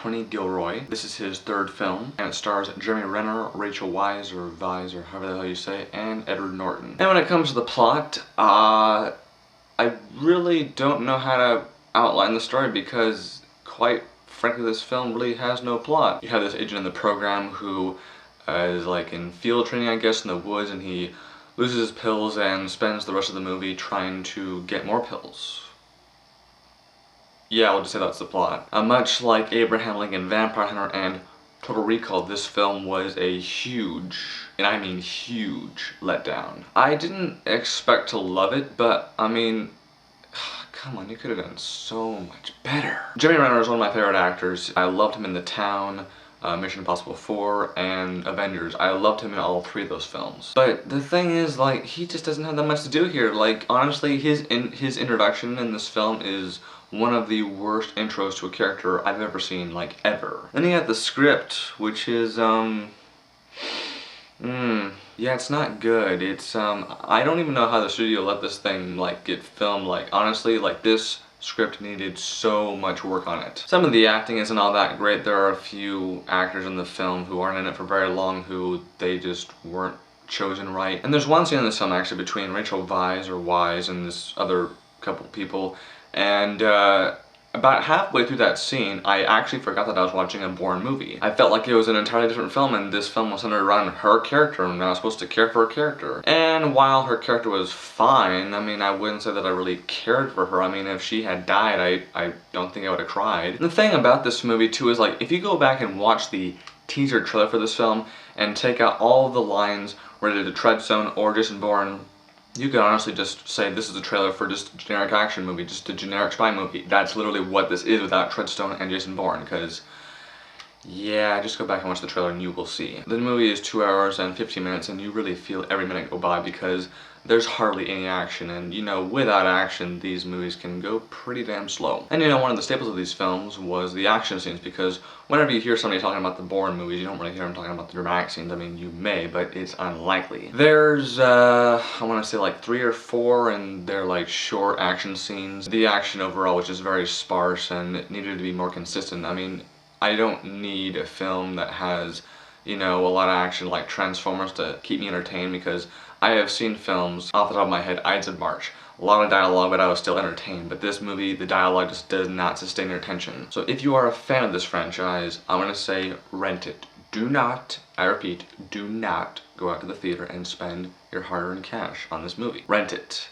Tony Gilroy. This is his third film, and it stars Jeremy Renner, Rachel Weisz, or Vise, or however the hell you say it, and Edward Norton. And when it comes to the plot, I really don't know how to outline the story because, quite frankly, this film really has no plot. You have this agent in the program who is like in field training, I guess, in the woods, and he loses his pills and spends the rest of the movie trying to get more pills. Yeah, I'll just say that's the plot. Much like Abraham Lincoln, Vampire Hunter, and Total Recall, this film was a huge, and I mean huge, letdown. I didn't expect to love it, but I mean, come on, you could have done so much better. Jeremy Renner is one of my favorite actors. I loved him in The Town, Mission Impossible 4, and Avengers. I loved him in all three of those films. But the thing is, like, he just doesn't have that much to do here. Like, honestly, his introduction in this film is one of the worst intros to a character I've ever seen, like, ever. Then you have the script, which is, yeah, it's not good. It's, I don't even know how the studio let this thing, like, get filmed. Like, honestly, like, this script needed so much work on it. Some of the acting isn't all that great. There are a few actors in the film who aren't in it for very long who they just weren't chosen right. And there's one scene in this film actually between Rachel Weisz, or Wise, and this other couple people, and about halfway through that scene, I actually forgot that I was watching a Bourne movie. I felt like it was an entirely different film, and this film was centered around her character, and I was supposed to care for her character. And while her character was fine, I mean, I wouldn't say that I really cared for her. I mean, if she had died, I don't think I would have cried. And the thing about this movie, too, is like, if you go back and watch the teaser trailer for this film, and take out all of the lines related to Treadstone or Jason Bourne, you could honestly just say this is a trailer for just a generic action movie, just a generic spy movie. That's literally what this is without Treadstone and Jason Bourne, because, yeah, just go back and watch the trailer and you will see. The movie is 2 hours and 15 minutes, and you really feel every minute go by because there's hardly any action, and you know, without action, these movies can go pretty damn slow. And you know, one of the staples of these films was the action scenes, because whenever you hear somebody talking about the Bourne movies, you don't really hear them talking about the dramatic scenes. I mean, you may, but it's unlikely. There's, I want to say like 3 or 4, and they're like short action scenes. The action overall was just very sparse and it needed to be more consistent. I mean, I don't need a film that has, you know, a lot of action like Transformers to keep me entertained, because I have seen films, off the top of my head, Ides of March. A lot of dialogue, but I was still entertained. But this movie, the dialogue just does not sustain your attention. So if you are a fan of this franchise, I'm gonna say rent it. Do not, I repeat, do not go out to the theater and spend your hard-earned cash on this movie. Rent it,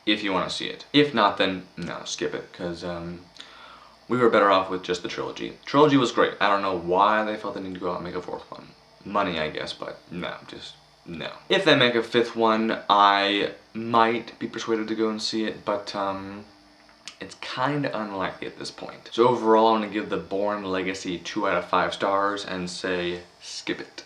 if you want to see it. If not, then no, skip it, because we were better off with just the trilogy. Trilogy was great. I don't know why they felt they need to go out and make a 4th one. Money, I guess, but no, just no. If they make a 5th one, I might be persuaded to go and see it, but it's kind of unlikely at this point. So overall, I'm going to give the Bourne Legacy 2 out of 5 stars and say skip it.